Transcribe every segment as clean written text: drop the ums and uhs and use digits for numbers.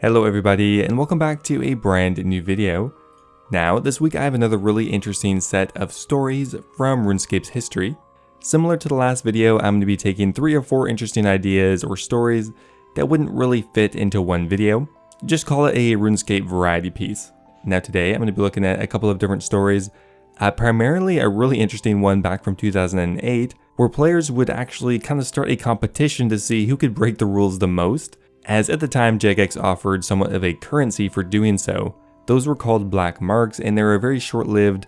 Hello everybody, and welcome back to a brand new video. Now, this week I have another really interesting set of stories from RuneScape's history. Similar to the last video, I'm going to be taking 3 or 4 interesting ideas or stories that wouldn't really fit into one video. Just call it a RuneScape variety piece. Now today, I'm going to be looking at a couple of different stories, primarily a really interesting one back from 2008, where players would actually kind of start a competition to see who could break the rules the most, as at the time Jagex offered somewhat of a currency for doing so. Those were called black marks, and they're a very short-lived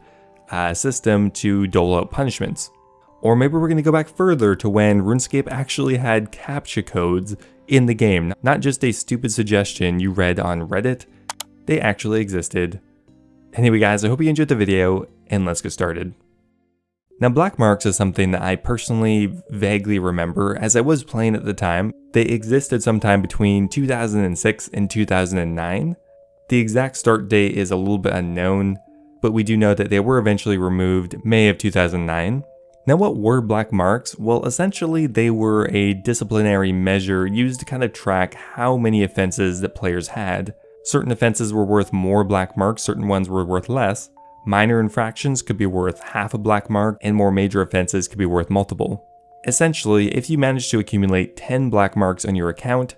system to dole out punishments. Or maybe we're going to go back further to when RuneScape actually had Captcha codes in the game, not just a stupid suggestion you read on Reddit. They actually existed. Anyway guys, I hope you enjoyed the video, and let's get started. Now, black marks is something that I personally vaguely remember as I was playing at the time. They existed sometime between 2006 and 2009. The exact start date is a little bit unknown, but we do know that they were eventually removed May of 2009. Now, what were black marks? Well, essentially they were a disciplinary measure used to kind of track how many offenses that players had. Certain offenses were worth more black marks, certain ones were worth less. Minor infractions could be worth half a black mark, and more major offenses could be worth multiple. Essentially, if you managed to accumulate 10 black marks on your account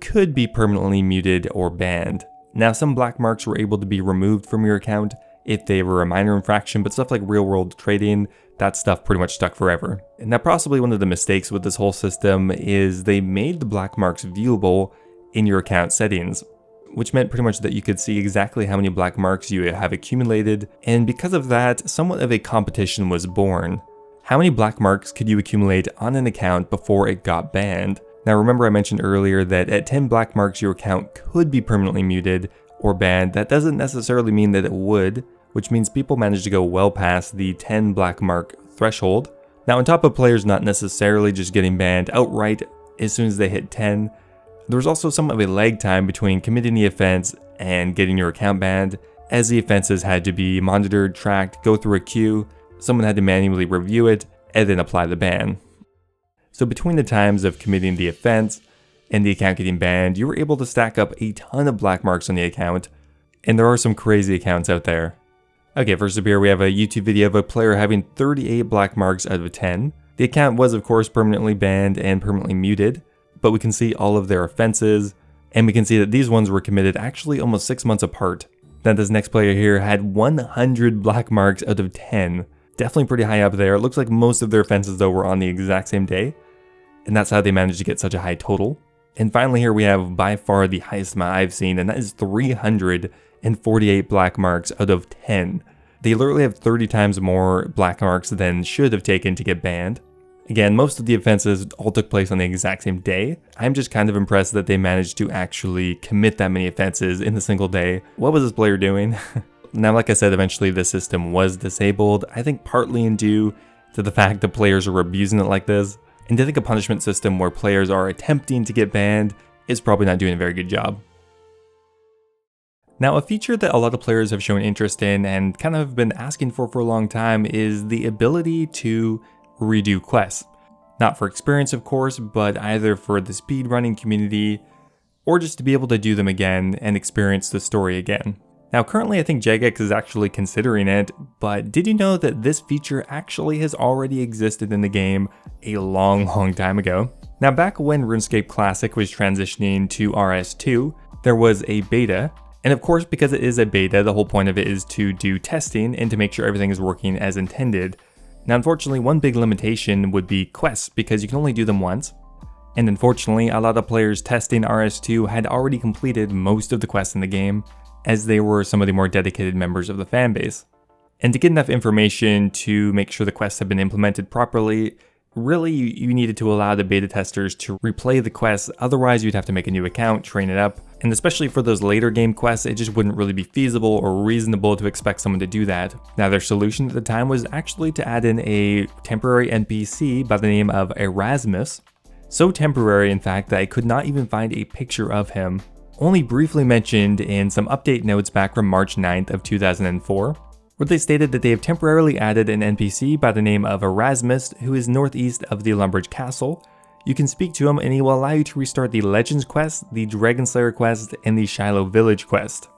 could be permanently muted or banned. Now, some black marks were able to be removed from your account if they were a minor infraction, but stuff like real-world trading, that stuff pretty much stuck forever. And now, possibly one of the mistakes with this whole system is they made the black marks viewable in your account settings, which meant pretty much that you could see exactly how many black marks you have accumulated, and because of that, somewhat of a competition was born. How many black marks could you accumulate on an account before it got banned? Now remember I mentioned earlier that at 10 black marks your account could be permanently muted or banned. That doesn't necessarily mean that it would, which means people managed to go well past the 10 black mark threshold. Now, on top of players not necessarily just getting banned outright as soon as they hit 10, there was also some of a lag time between committing the offense and getting your account banned, as the offenses had to be monitored, tracked, go through a queue, someone had to manually review it, and then apply the ban. So between the times of committing the offense and the account getting banned, you were able to stack up a ton of black marks on the account, and there are some crazy accounts out there. Okay, first up here we have a YouTube video of a player having 38 black marks out of 10. The account was of course permanently banned and permanently muted, but we can see all of their offenses, and we can see that these ones were committed actually almost 6 months apart. Now this next player here had 100 black marks out of 10. Definitely pretty high up there. It looks like most of their offenses though were on the exact same day, and that's how they managed to get such a high total. And finally here we have by far the highest amount I've seen, and that is 348 black marks out of 10. They literally have 30 times more black marks than should have taken to get banned. Again, most of the offenses all took place on the exact same day. I'm just kind of impressed that they managed to actually commit that many offenses in a single day. What was this player doing? Now, like I said, eventually the system was disabled, I think partly due to the fact that players were abusing it like this. And I think a punishment system where players are attempting to get banned is probably not doing a very good job. Now, a feature that a lot of players have shown interest in and kind of been asking for a long time is the ability to redo quests. Not for experience of course, but either for the speedrunning community or just to be able to do them again and experience the story again. Now currently I think Jagex is actually considering it, but did you know that this feature actually has already existed in the game a long time ago? Now back when RuneScape Classic was transitioning to RS2, there was a beta, and of course because it is a beta, the whole point of it is to do testing and to make sure everything is working as intended. Now unfortunately one big limitation would be quests, because you can only do them once. And unfortunately a lot of players testing RS2 had already completed most of the quests in the game, as they were some of the more dedicated members of the fanbase. And to get enough information to make sure the quests have been implemented properly, really you needed to allow the beta testers to replay the quests, otherwise you'd have to make a new account, train it up, and especially for those later game quests, it just wouldn't really be feasible or reasonable to expect someone to do that. Now their solution at the time was actually to add in a temporary NPC by the name of Erasmus. So temporary in fact that I could not even find a picture of him. Only briefly mentioned in some update notes back from March 9th of 2004. where they stated that they have temporarily added an NPC by the name of Erasmus, who is northeast of the Lumbridge Castle. you can speak to him and he will allow you to restart the Legends quest, the Dragon Slayer quest, and the Shiloh Village quest.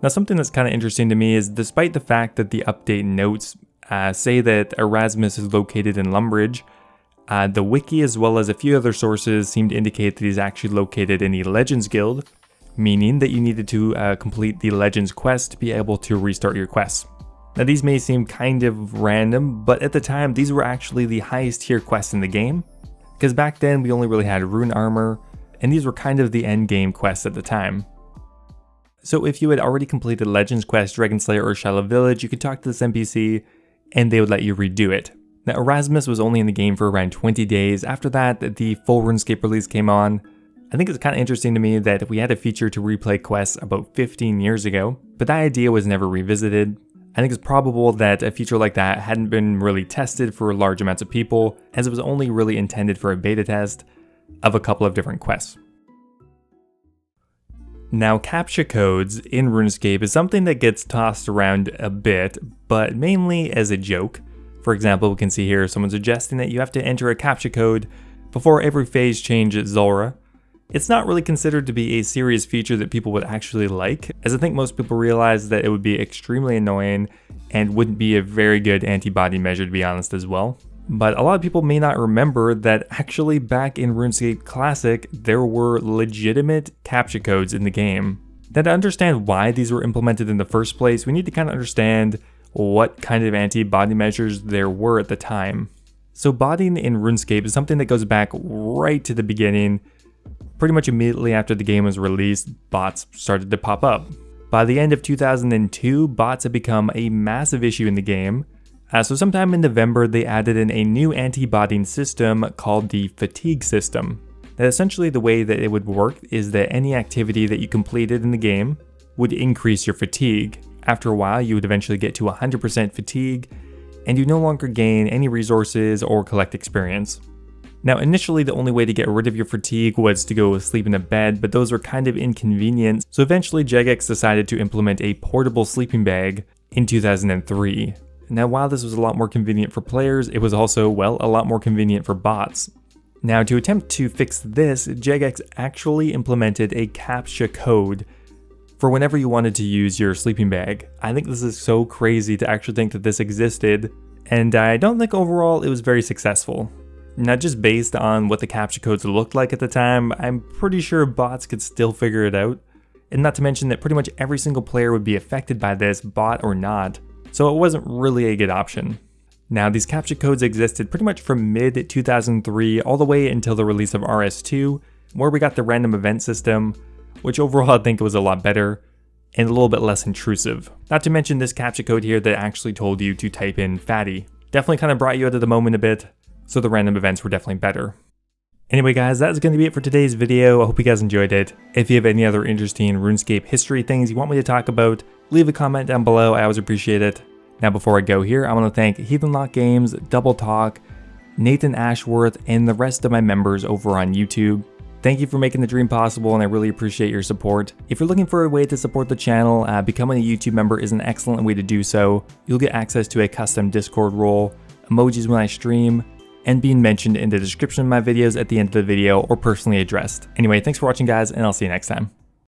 Now something that's kind of interesting to me is despite the fact that the update notes say that Erasmus is located in Lumbridge, the wiki as well as a few other sources seem to indicate that he's actually located in the Legends Guild, meaning that you needed to complete the Legends quest to be able to restart your quests. Now these may seem kind of random, but at the time these were actually the highest tier quests in the game, because back then we only really had rune armor, and these were kind of the end game quests at the time. So if you had already completed Legends quest, Dragon Slayer, or Shiloh Village, you could talk to this NPC and they would let you redo it. Now Erasmus was only in the game for around 20 days. After that, the full Runescape release came on. I think it's kind of interesting to me that we had a feature to replay quests about 15 years ago, but that idea was never revisited. I think it's probable that a feature like that hadn't been really tested for large amounts of people, as it was only really intended for a beta test of a couple of different quests. Now, Captcha codes in RuneScape is something that gets tossed around a bit, but mainly as a joke. For example, we can see here someone suggesting that you have to enter a Captcha code before every phase change at Zulrah. It's not really considered to be a serious feature that people would actually like, as I think most people realize that it would be extremely annoying and wouldn't be a very good antibody measure, to be honest, as well. But a lot of people may not remember that actually back in RuneScape Classic, there were legitimate Captcha codes in the game. Now to understand why these were implemented in the first place, we need to kind of understand what kind of antibody measures there were at the time. So botting in RuneScape is something that goes back right to the beginning. Pretty much immediately after the game was released, bots started to pop up. By the end of 2002, bots had become a massive issue in the game. So sometime in November, they added in a new anti-botting system called the fatigue system. Now essentially the way that it would work is that any activity that you completed in the game would increase your fatigue. After a while, you would eventually get to 100% fatigue, and you no longer gain any resources or collect experience. Now initially the only way to get rid of your fatigue was to go sleep in a bed, but those were kind of inconvenient, so eventually Jagex decided to implement a portable sleeping bag in 2003. Now while this was a lot more convenient for players, it was also, well, a lot more convenient for bots. Now to attempt to fix this, Jagex actually implemented a Captcha code for whenever you wanted to use your sleeping bag. I think this is so crazy to actually think that this existed, and I don't think overall it was very successful. Now just based on what the Captcha codes looked like at the time, I'm pretty sure bots could still figure it out. And not to mention that pretty much every single player would be affected by this, bot or not. So it wasn't really a good option. Now these Captcha codes existed pretty much from mid-2003 all the way until the release of RS2, where we got the random event system, which overall I think was a lot better and a little bit less intrusive. Not to mention this Captcha code here that actually told you to type in fatty. Definitely kind of brought you out of the moment a bit, so the random events were definitely better. Anyway guys, that's going to be it for today's video. I hope you guys enjoyed it. If you have any other interesting RuneScape history things you want me to talk about, leave a comment down below. I always appreciate it. Now before I go here, I want to thank Heathen Lock Games, Double Talk, Nathan Ashworth, and the rest of my members over on YouTube. Thank you for making the dream possible, and I really appreciate your support. If you're looking for a way to support the channel, becoming a YouTube member is an excellent way to do so. You'll get access to a custom Discord role, emojis when I stream, and being mentioned in the description of my videos at the end of the video or personally addressed. Anyway, thanks for watching guys, and I'll see you next time.